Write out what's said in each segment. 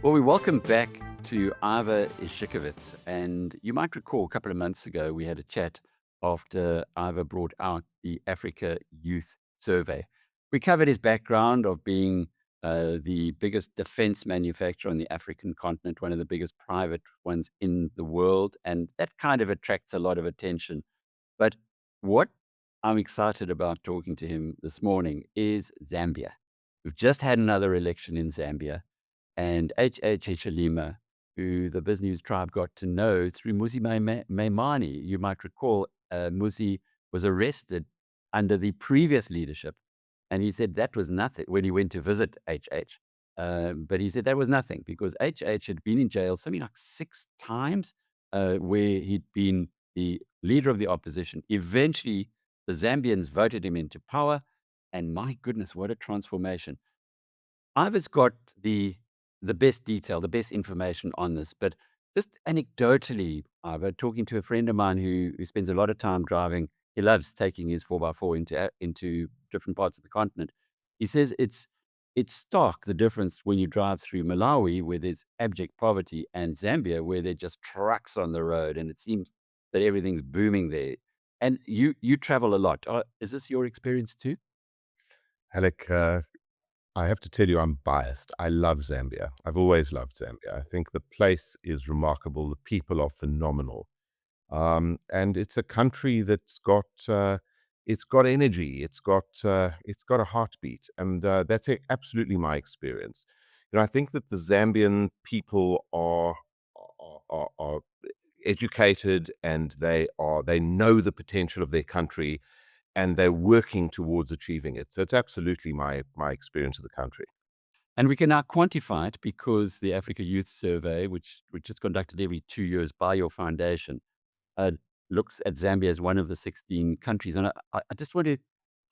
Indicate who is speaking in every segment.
Speaker 1: Well, we welcome back to Ivor Ichikowitz. And you might recall a couple of months ago, we had a chat after Ivor brought out the Africa Youth Survey. We covered his background of being the biggest defense manufacturer on the African continent, one of the biggest private ones in the world. And that kind of attracts a lot of attention. But what I'm excited about talking to him this morning is Zambia. We've just had another election in Zambia, and Hichilema, who the Biz News Tribe got to know through Muzi Maimani. You might recall Muzi was arrested under the previous leadership, and he said that was nothing when he went to visit HH. But he said that was nothing because HH had been in jail something like 6 times, where he'd been the leader of the opposition. Eventually, the Zambians voted him into power, and my goodness, what a transformation! Ivor's got the best detail, the best information on this, but just anecdotally, Ivor, talking to a friend of mine who spends a lot of time driving, he loves taking his 4x4 into different parts of the continent. He says it's stark the difference when you drive through Malawi, where there's abject poverty, and Zambia, where there are just trucks on the road, and it seems that everything's booming there. And you travel a lot. Is this your experience too?
Speaker 2: Alec, I have to tell you, I'm biased. I love Zambia. I've always loved Zambia. I think the place is remarkable. The people are phenomenal. And it's a country that's it's got energy. It's got a heartbeat. And that's absolutely my experience. I think that the Zambian people are educated, and they know the potential of their country, and they're working towards achieving it. So it's absolutely my experience of the country.
Speaker 1: And we can now quantify it because the Africa Youth Survey, which is conducted every 2 years by your foundation, uh, looks at Zambia as one of the 16 countries. And I just want to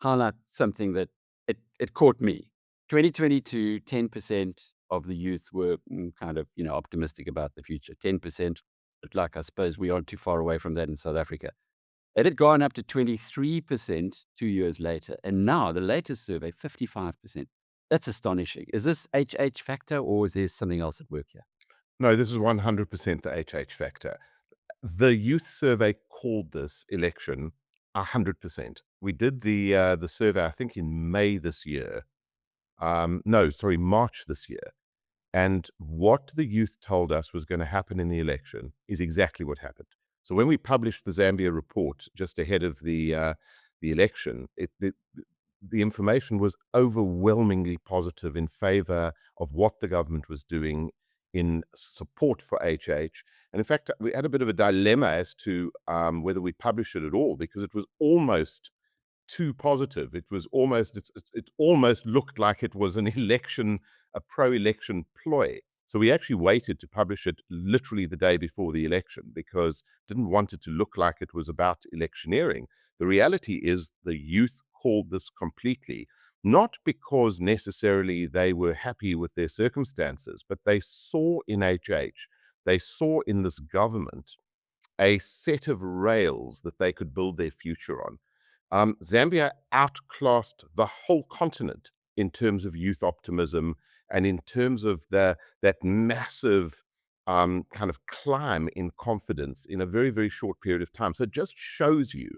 Speaker 1: highlight something that it caught me. 2022, 10% of the youth were kind of, optimistic about the future. 10%, but like I suppose we aren't too far away from that in South Africa. It had gone up to 23% 2 years later. And now the latest survey, 55%. That's astonishing. Is this HH factor or is there something else at work here?
Speaker 2: No, this is 100% the HH factor. The youth survey called this election 100%. We did the survey, I think, in May this year. No, sorry, March this year. And what the youth told us was going to happen in the election is exactly what happened. So when we published the Zambia report just ahead of the election, the information was overwhelmingly positive in favor of what the government was doing in support for HH. And in fact, we had a bit of a dilemma as to whether we publish it at all, because it was almost too positive. It was almost it almost looked like it was an election, a pro-election ploy. So we actually waited to publish it literally the day before the election because didn't want it to look like it was about electioneering. The reality is the youth called this completely, not because necessarily they were happy with their circumstances, but they saw in HH, they saw in this government a set of rails that they could build their future on. Zambia outclassed the whole continent in terms of youth optimism and in terms of that massive kind of climb in confidence in a very, very short period of time. So it just shows you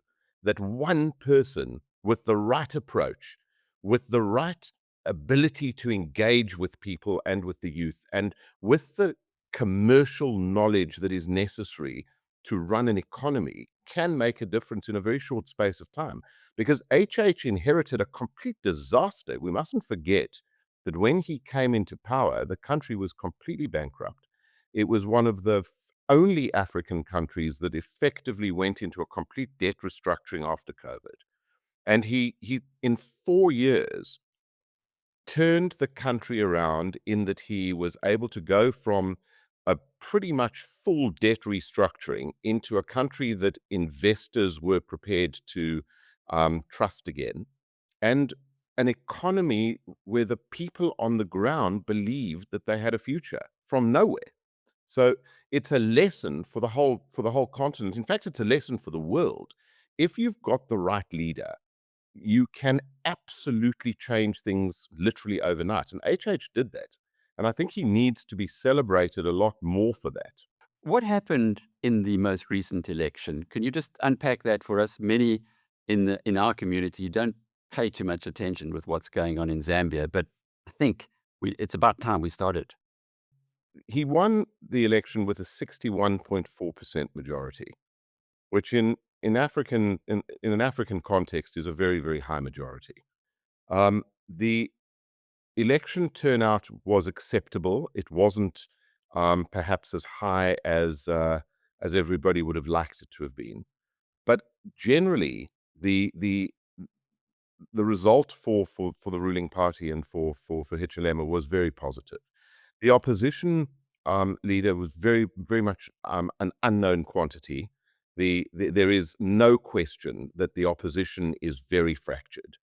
Speaker 2: that one person with the right approach, with the right ability to engage with people and with the youth, and with the commercial knowledge that is necessary to run an economy, can make a difference in a very short space of time. Because HH inherited a complete disaster. We mustn't forget that when he came into power, the country was completely bankrupt. It was one of the only African countries that effectively went into a complete debt restructuring after COVID. And he in 4 years, turned the country around in that he was able to go from a pretty much full debt restructuring into a country that investors were prepared to trust again, and an economy where the people on the ground believed that they had a future from nowhere. So it's a lesson for the whole continent. In fact, it's a lesson for the world if you've got the right leader, you can absolutely change things literally overnight. And HH did that. And I think he needs to be celebrated a lot more for that.
Speaker 1: What happened in the most recent election? Can you just unpack that for us? Many in our community don't pay too much attention with what's going on in Zambia, but I think it's about time we started.
Speaker 2: He won the election with a 61.4% majority, which in an African context is a very, very high majority. The election turnout was acceptable. It wasn't perhaps as high as everybody would have liked it to have been. But generally, the result for the ruling party and for Hichilema was very positive. The opposition leader was very much an unknown quantity. There is no question that the opposition is very fractured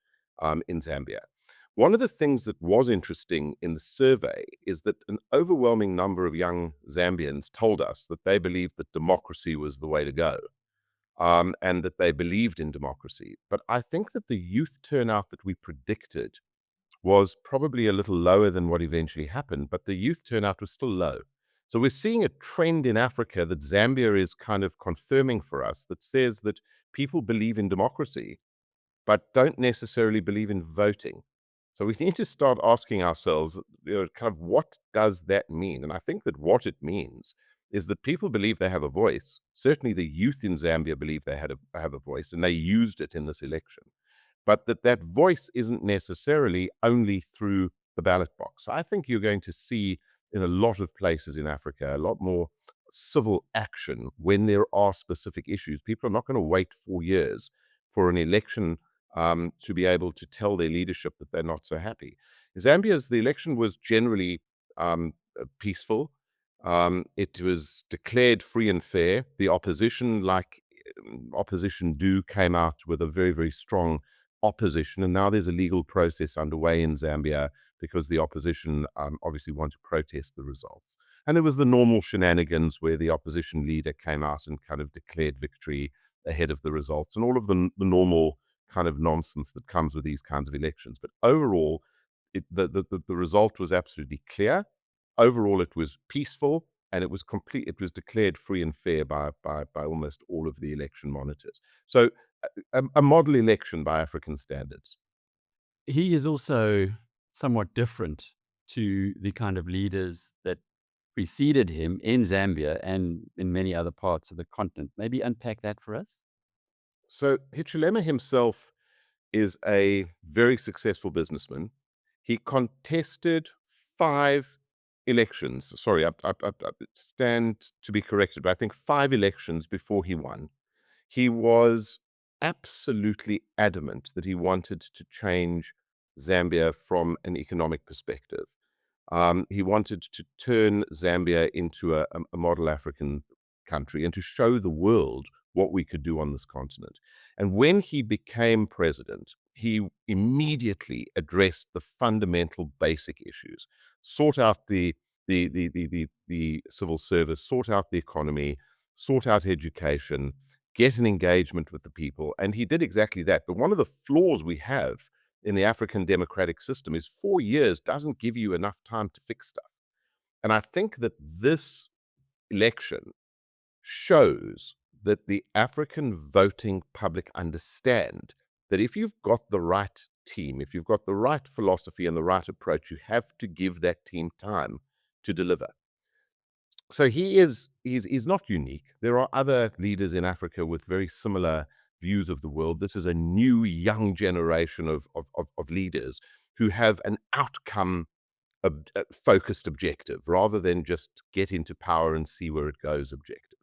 Speaker 2: in Zambia. One of the things that was interesting in the survey is that an overwhelming number of young Zambians told us that they believed that democracy was the way to go, and that they believed in democracy. But I think that the youth turnout that we predicted was probably a little lower than what eventually happened, but the youth turnout was still low. So we're seeing a trend in Africa that Zambia is kind of confirming for us that says that people believe in democracy, but don't necessarily believe in voting. So we need to start asking ourselves, kind of what does that mean? And I think that what it means is that people believe they have a voice. Certainly the youth in Zambia believe they have a voice, and they used it in this election. But that voice isn't necessarily only through the ballot box. So I think you're going to see in a lot of places in Africa a lot more civil action when there are specific issues. People are not going to wait 4 years for an election to be able to tell their leadership that they're not so happy. The election was generally peaceful. It was declared free and fair. The opposition, like opposition do, came out with a very, very strong opposition. And now there's a legal process underway in Zambia because the opposition obviously want to protest the results. And there was the normal shenanigans where the opposition leader came out and kind of declared victory ahead of the results, and all of the normal kind of nonsense that comes with these kinds of elections. But overall, the result was absolutely clear. Overall, it was peaceful, and it was complete. It was declared free and fair by almost all of the election monitors. So, a model election by African standards.
Speaker 1: He is also somewhat different to the kind of leaders that preceded him in Zambia and in many other parts of the continent. Maybe unpack that for us?
Speaker 2: So, Hichilema himself is a very successful businessman. He contested 5 elections. Sorry, I stand to be corrected, but I think 5 elections before he won. He was absolutely adamant that he wanted to change Zambia from an economic perspective. He wanted to turn Zambia into a model African country and to show the world what we could do on this continent. And when he became president, he immediately addressed the fundamental basic issues, sort out the civil service, sort out the economy, sort out education, get an engagement with the people. And he did exactly that. But one of the flaws we have in the African democratic system is 4 years doesn't give you enough time to fix stuff. And I think that this election shows that the African voting public understand that if you've got the right team, if you've got the right philosophy and the right approach, you have to give that team time to deliver. So he's not unique. There are other leaders in Africa with very similar views of the world. This is a new young generation of leaders who have an outcome focused objective rather than just get into power and see where it goes objective.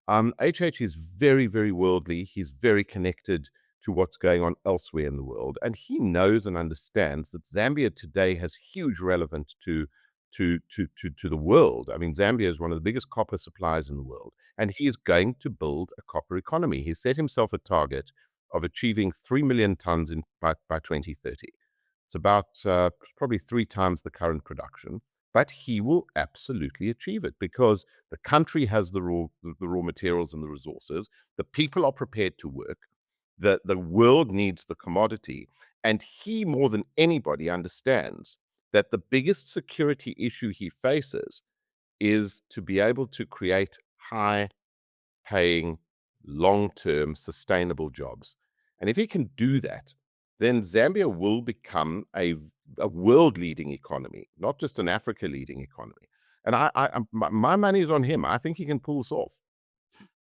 Speaker 2: HH is very, very worldly. He's very connected to what's going on elsewhere in the world. And he knows and understands that Zambia today has huge relevance to the world. I mean, Zambia is one of the biggest copper suppliers in the world, and he is going to build a copper economy. He set himself a target of achieving 3 million tons by 2030. It's about probably 3 times the current production, but he will absolutely achieve it because the country has the raw materials and the resources. The people are prepared to work. The world needs the commodity. And he, more than anybody, understands that the biggest security issue he faces is to be able to create high paying, long-term, sustainable jobs. And if he can do that, then Zambia will become a world-leading economy, not just an Africa-leading economy. And my money is on him. I think he can pull this off.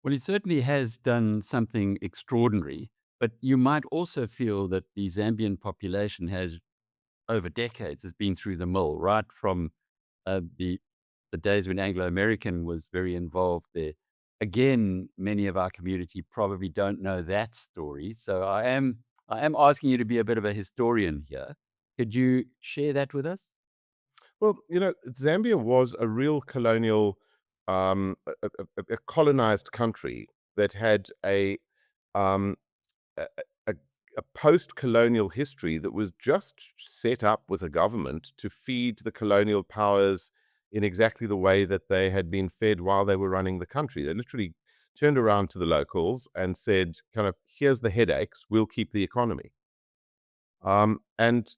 Speaker 1: Well, he certainly has done something extraordinary, but you might also feel that the Zambian population has, over decades, has been through the mill, right from the days when Anglo American was very involved there. Again, many of our community probably don't know that story. So I am asking you to be a bit of a historian here. Could you share that with us?
Speaker 2: Well, Zambia was a real colonial, a colonized country that had um, a, a, a post-colonial history that was just set up with a government to feed the colonial powers in exactly the way that they had been fed while they were running the country. They literally turned around to the locals and said, kind of, here's the headaches, we'll keep the economy. And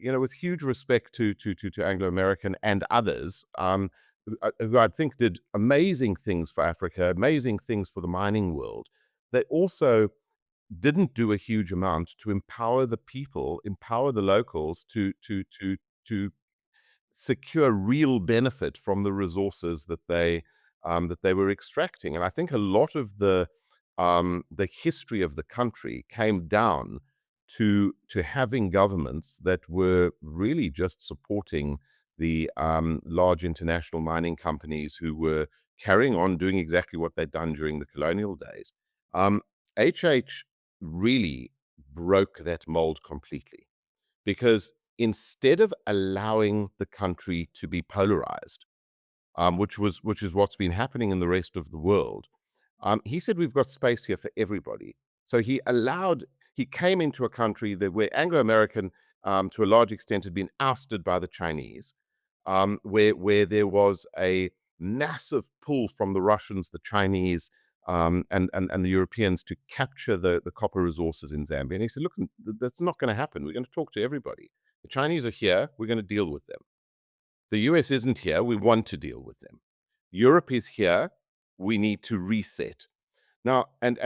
Speaker 2: with huge respect to Anglo American and others, who I think did amazing things for Africa, amazing things for the mining world. They also didn't do a huge amount to empower the people, empower the locals to secure real benefit from the resources that they were extracting. And I think a lot of the history of the country came down to having governments that were really just supporting the large international mining companies who were carrying on doing exactly what they'd done during the colonial days. Um, HH really broke that mold completely, because instead of allowing the country to be polarized, which is what's been happening in the rest of the world, he said we've got space here for everybody. So he came into a country that where Anglo-American, to a large extent, had been ousted by the Chinese, where there was a massive pull from the Russians, the Chinese, and the Europeans to capture the copper resources in Zambia. And he said, look, that's not going to happen. We're going to talk to everybody. The Chinese are here. We're going to deal with them. The US isn't here. We want to deal with them. Europe is here. We need to reset. Now, and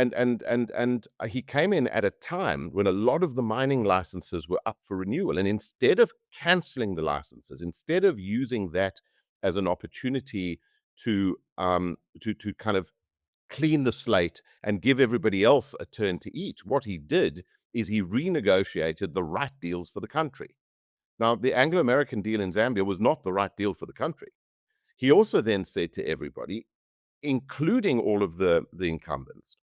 Speaker 2: he came in at a time when a lot of the mining licenses were up for renewal. And instead of canceling the licenses, instead of using that as an opportunity to kind of clean the slate and give everybody else a turn to eat, what he did is he renegotiated the right deals for the country. Now, the Anglo-American deal in Zambia was not the right deal for the country. He also then said to everybody, including all of the incumbents,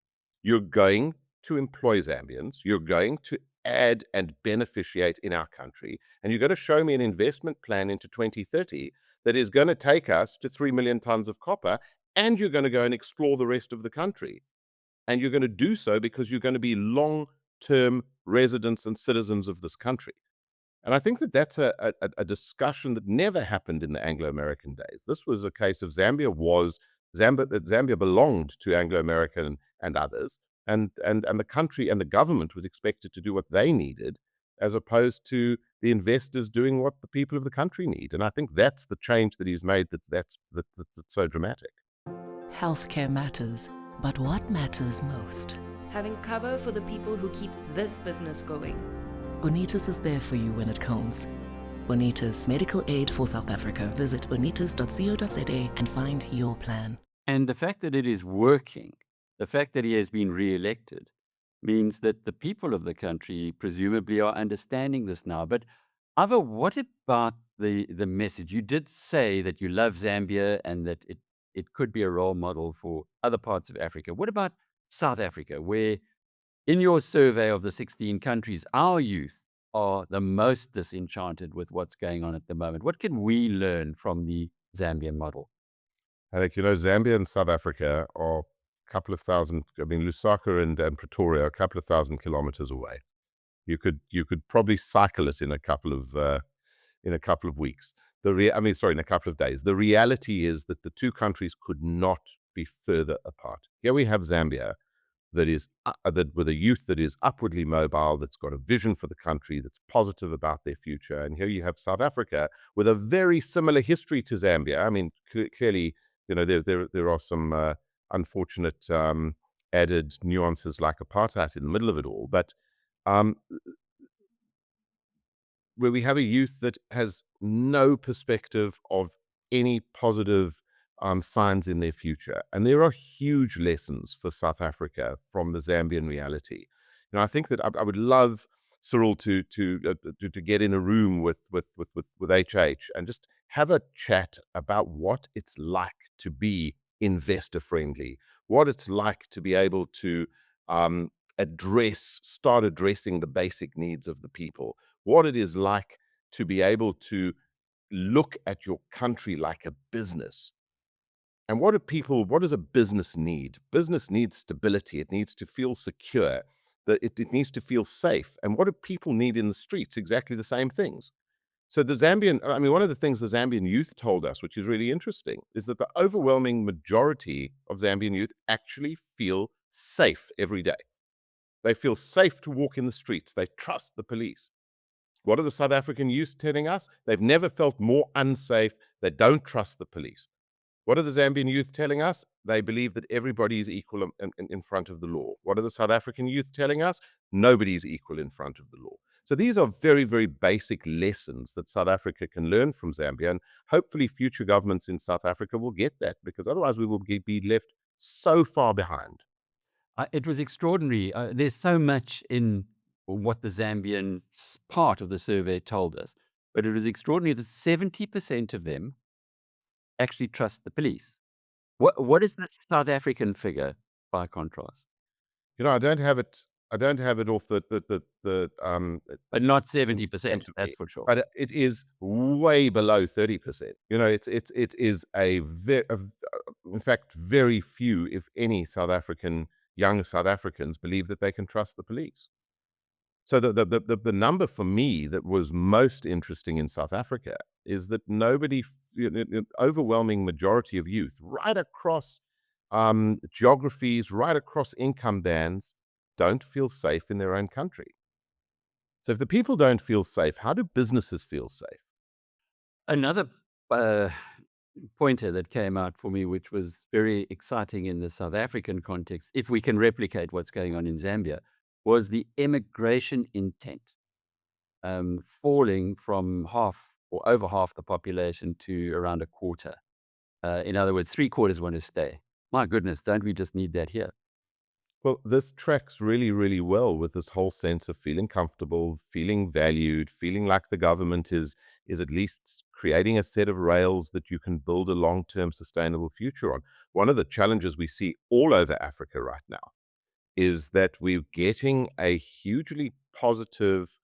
Speaker 2: you're going to employ Zambians, you're going to add and beneficiate in our country, and you're going to show me an investment plan into 2030 that is going to take us to 3 million tons of copper, and you're going to go and explore the rest of the country. And you're going to do so because you're going to be long-term residents and citizens of this country. And I think that that's a discussion that never happened in the Anglo-American days. This was a case of Zambia belonged to Anglo-American and others, and the country and the government was expected to do what they needed, as opposed to the investors doing what the people of the country need. And I think that's the change that he's made that's so dramatic.
Speaker 3: Healthcare matters, but what matters most?
Speaker 4: Having cover for the people who keep this business going.
Speaker 3: Bonitas is there for you when it counts. Bonitas, medical aid for South Africa. Visit bonitas.co.za and find your plan.
Speaker 1: And the fact that it is working, the fact that he has been re-elected, means that the people of the country presumably are understanding this now. But Ivor, what about the message? You did say that you love Zambia and that it could be a role model for other parts of Africa. What about South Africa, where in your survey of the 16 countries, our youth are the most disenchanted with what's going on at the moment? What can we learn from the Zambian model?
Speaker 2: I think, Zambia and South Africa are a couple of thousand, Lusaka and Pretoria are a couple of thousand kilometers away. You could probably cycle it in a couple of weeks. In a couple of days. The reality is that the two countries could not be further apart. Here we have Zambia, with a youth that is upwardly mobile, that's got a vision for the country, that's positive about their future. And here you have South Africa with a very similar history to Zambia. I mean, clearly, there are some unfortunate added nuances like apartheid in the middle of it all, but um, where we have a youth that has no perspective of any positive signs in their future. And there are huge lessons for South Africa from the Zambian reality. I think that I would love Cyril to get in a room with HH and just have a chat about what it's like to be investor friendly, what it's like to be able to start addressing the basic needs of the people, what it is like to be able to look at your country like a business. And what does a business need? Business needs stability. It needs to feel secure. It needs to feel safe. And what do people need in the streets? Exactly the same things. So one of the things the Zambian youth told us, which is really interesting, is that the overwhelming majority of Zambian youth actually feel safe every day. They feel safe to walk in the streets. They trust the police. What are the South African youth telling us? They've never felt more unsafe. They don't trust the police. What are the Zambian youth telling us? They believe that everybody is equal in front of the law. What are the South African youth telling us? Nobody is equal in front of the law. So these are very, very basic lessons that South Africa can learn from Zambia. And hopefully future governments in South Africa will get that, because otherwise we will be left so far behind.
Speaker 1: It was extraordinary. There's so much in what the Zambian part of the survey told us, but it was extraordinary that 70% of them actually trust the police. What is the South African figure by contrast?
Speaker 2: I don't have it. I don't have it off
Speaker 1: But not 70%, that's for sure.
Speaker 2: But it is way below 30%. It is in fact, very few, if any, young South Africans believe that they can trust the police. So the number for me that was most interesting in South Africa is that overwhelming majority of youth, right across geographies, right across income bands, don't feel safe in their own country. So if the people don't feel safe, how do businesses feel safe?
Speaker 1: Another pointer that came out for me, which was very exciting in the South African context, if we can replicate what's going on in Zambia, was the immigration intent falling from half or over half the population to around a quarter. In other words, 3/4 want to stay. My goodness, don't we just need that here?
Speaker 2: Well, this tracks really, really well with this whole sense of feeling comfortable, feeling valued, feeling like the government is at least creating a set of rails that you can build a long-term sustainable future on. One of the challenges we see all over Africa right now is that we're getting a hugely positive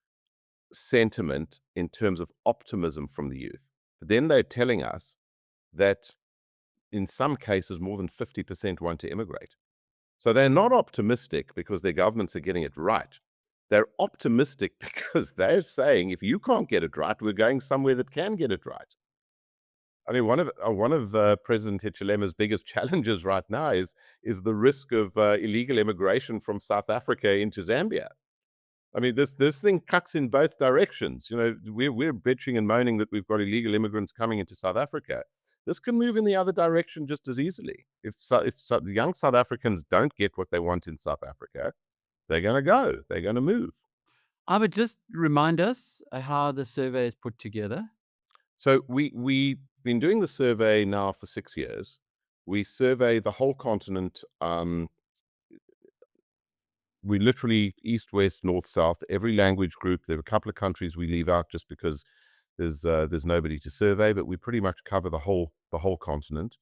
Speaker 2: sentiment in terms of optimism from the youth. But then they're telling us that in some cases, more than 50% want to immigrate. So they're not optimistic because their governments are getting it right. They're optimistic because they're saying, if you can't get it right, we're going somewhere that can get it right. I mean, one of President Hichilema's biggest challenges right now is the risk of illegal immigration from South Africa into Zambia. I mean, this thing cuts in both directions. We're bitching and moaning that we've got illegal immigrants coming into South Africa. This can move in the other direction just as easily. If young South Africans don't get what they want in South Africa, they're going to go. They're going to move.
Speaker 1: I would just remind us how the survey is put together.
Speaker 2: So we've been doing the survey now for 6 years. We survey the whole continent. We literally east, west, north, south, every language group. There are a couple of countries we leave out just because there's nobody to survey, but we pretty much cover the whole continent.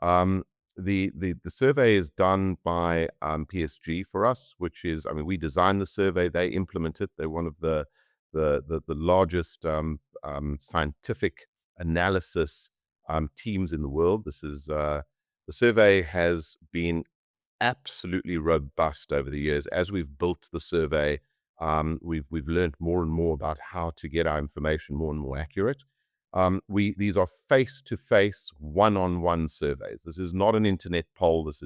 Speaker 2: The survey is done by PSG for us, which is, I mean, we designed the survey, they implement it. They're one of the largest scientific analysis teams in the world. The survey has been absolutely robust over the years. As we've built the survey, we've learned more and more about how to get our information more and more accurate. These are face-to-face, one-on-one surveys. This is not an internet poll. This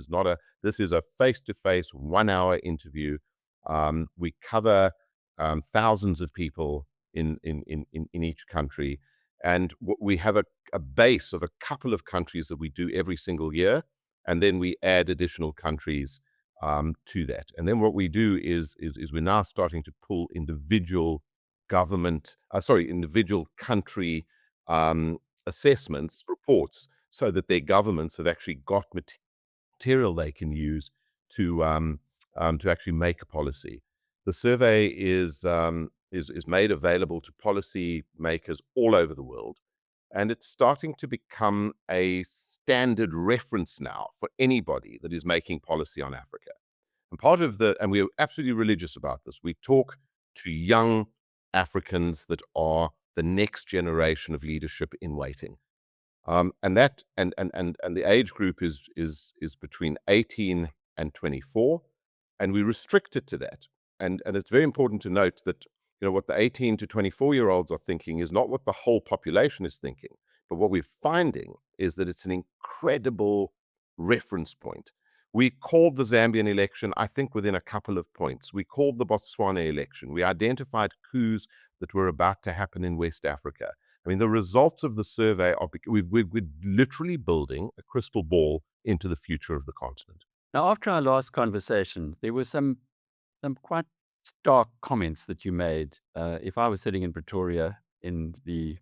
Speaker 2: is a face-to-face, 1-hour interview. We cover thousands of people in each country, and we have a base of a couple of countries that we do every single year, and then we add additional countries to that. And then what we do is we're now starting to pull individual individual country assessments, reports, so that their governments have actually got material they can use to actually make a policy. The survey is made available to policy makers all over the world, and it's starting to become a standard reference now for anybody that is making policy on Africa. And we're absolutely religious about this. We talk to young Africans that are the next generation of leadership in waiting. And the age group is between 18 and 24, and we restrict it to that. And it's very important to note that what the 18 to 24-year-olds are thinking is not what the whole population is thinking. But what we're finding is that it's an incredible reference point. We called the Zambian election, I think, within a couple of points. We called the Botswana election. We identified coups that were about to happen in West Africa. I mean, the results of the survey we're literally building a crystal ball into the future of the continent.
Speaker 1: Now, after our last conversation, there were some quite stark comments that you made. If I was sitting in Pretoria in the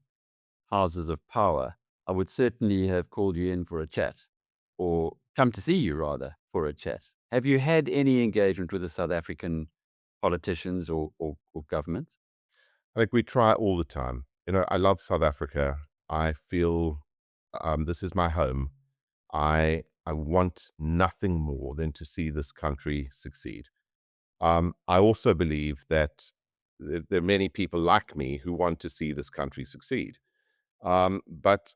Speaker 1: houses of power, I would certainly have called you in for a chat, or come to see you rather for a chat. Have you had any engagement with the South African politicians or governments?
Speaker 2: I think we try all the time. I love South Africa. I feel this is my home. I want nothing more than to see this country succeed. I also believe that there are many people like me who want to see this country succeed. But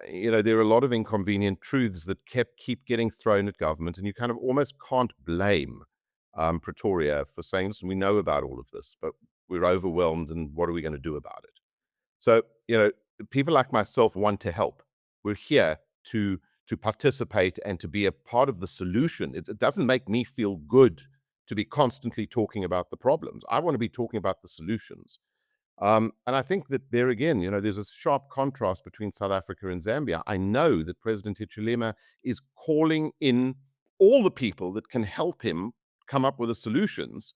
Speaker 2: there are a lot of inconvenient truths that keep getting thrown at government, and you kind of almost can't blame Pretoria for saying, listen, we know about all of this, but we're overwhelmed, and what are we going to do about it? So, people like myself want to help. We're here to participate and to be a part of the solution. It doesn't make me feel good to be constantly talking about the problems. I want to be talking about the solutions. And I think that there again, there's a sharp contrast between South Africa and Zambia. I know that President Hichilema is calling in all the people that can help him come up with the solutions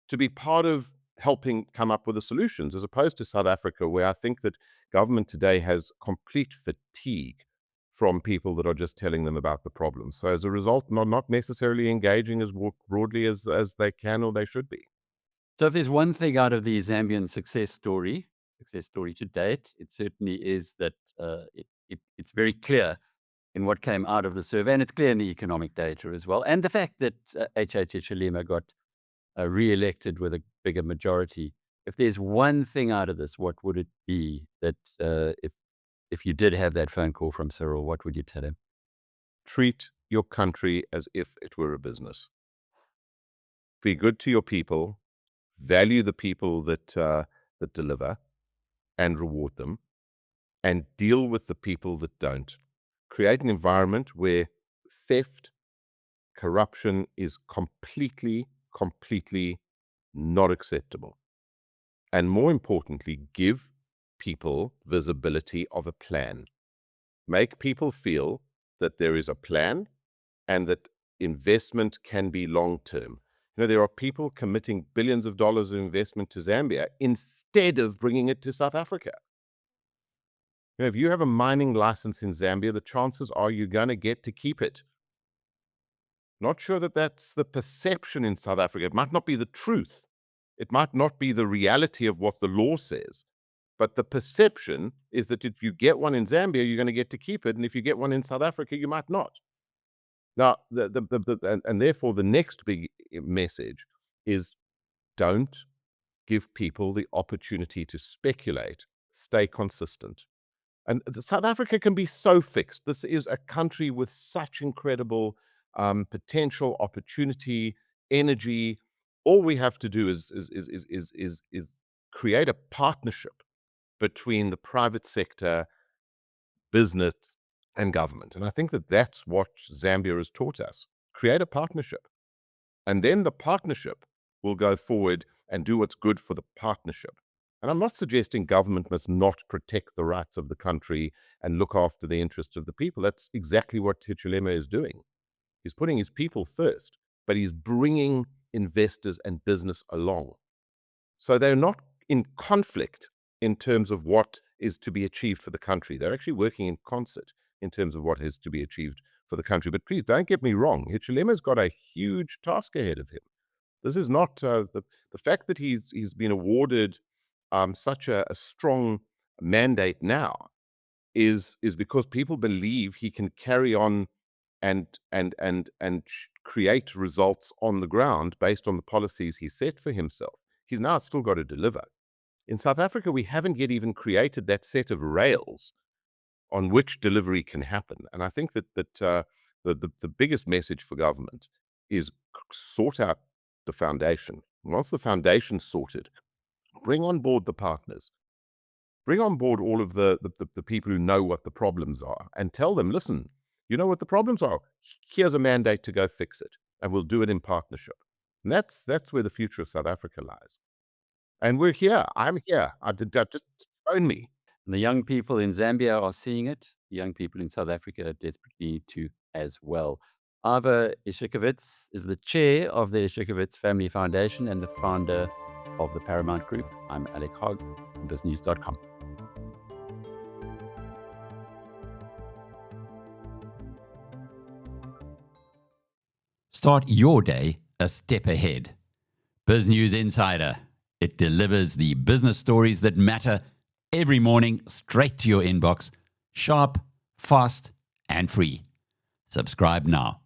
Speaker 2: to be part of helping come up with the solutions, as opposed to South Africa, where I think that government today has complete fatigue from people that are just telling them about the problems. So as a result, not necessarily engaging as broadly as they can or they should be.
Speaker 1: So if there's one thing out of the Zambian success story to date, it certainly is that it's very clear in what came out of the survey, and it's clear in the economic data as well, and the fact that H.H. Hichilema got re-elected with a bigger majority. If there's one thing out of this, what would it be that if you did have that phone call from Cyril, what would you tell him?
Speaker 2: Treat your country as if it were a business. Be good to your people. Value the people that deliver and reward them, and deal with the people that don't. Create an environment where theft, corruption is completely not acceptable. And more importantly, give people visibility of a plan. Make people feel that there is a plan and that investment can be long-term. There are people committing billions of dollars of investment to Zambia instead of bringing it to South Africa. If you have a mining license in Zambia, the chances are you're going to get to keep it. Not sure that that's the perception in South Africa. It might not be the truth. It might not be the reality of what the law says. But the perception is that if you get one in Zambia, you're going to get to keep it. And if you get one in South Africa, you might not. Now, and therefore, the next big message is don't give people the opportunity to speculate. Stay consistent. And South Africa can be so fixed. This is a country with such incredible potential, opportunity, energy. All we have to do is create a partnership between the private sector, business, and government. And I think that that's what Zambia has taught us. Create a partnership. And then the partnership will go forward and do what's good for the partnership. And I'm not suggesting government must not protect the rights of the country and look after the interests of the people. That's exactly what Hichilema is doing. He's putting his people first, but he's bringing investors and business along. So they're not in conflict in terms of what is to be achieved for the country. They're actually working in concert in terms of what is to be achieved for the country. But please don't get me wrong. Hichilema's got a huge task ahead of him. This is not the fact that he's been awarded such a strong mandate now is because people believe he can carry on and create results on the ground based on the policies he set for himself. He's now still got to deliver. In South Africa, we haven't yet even created that set of rails on which delivery can happen. And I think that the biggest message for government is sort out the foundation. Once the foundation's sorted, bring on board the partners. Bring on board all of the people who know what the problems are and tell them, listen, you know what the problems are? Here's a mandate to go fix it, and we'll do it in partnership. And that's where the future of South Africa lies. And we're here. I'm here. Just phone me.
Speaker 1: And the young people in Zambia are seeing it. The young people in South Africa desperately need to as well. Ivor Ichikowitz is the chair of the Ichikowitz Family Foundation and the founder of the Paramount Group. I'm Alec Hogg from BizNews.com. Start your day a step ahead. BizNews Insider. It delivers the business stories that matter every morning straight to your inbox, sharp, fast, and free. Subscribe now.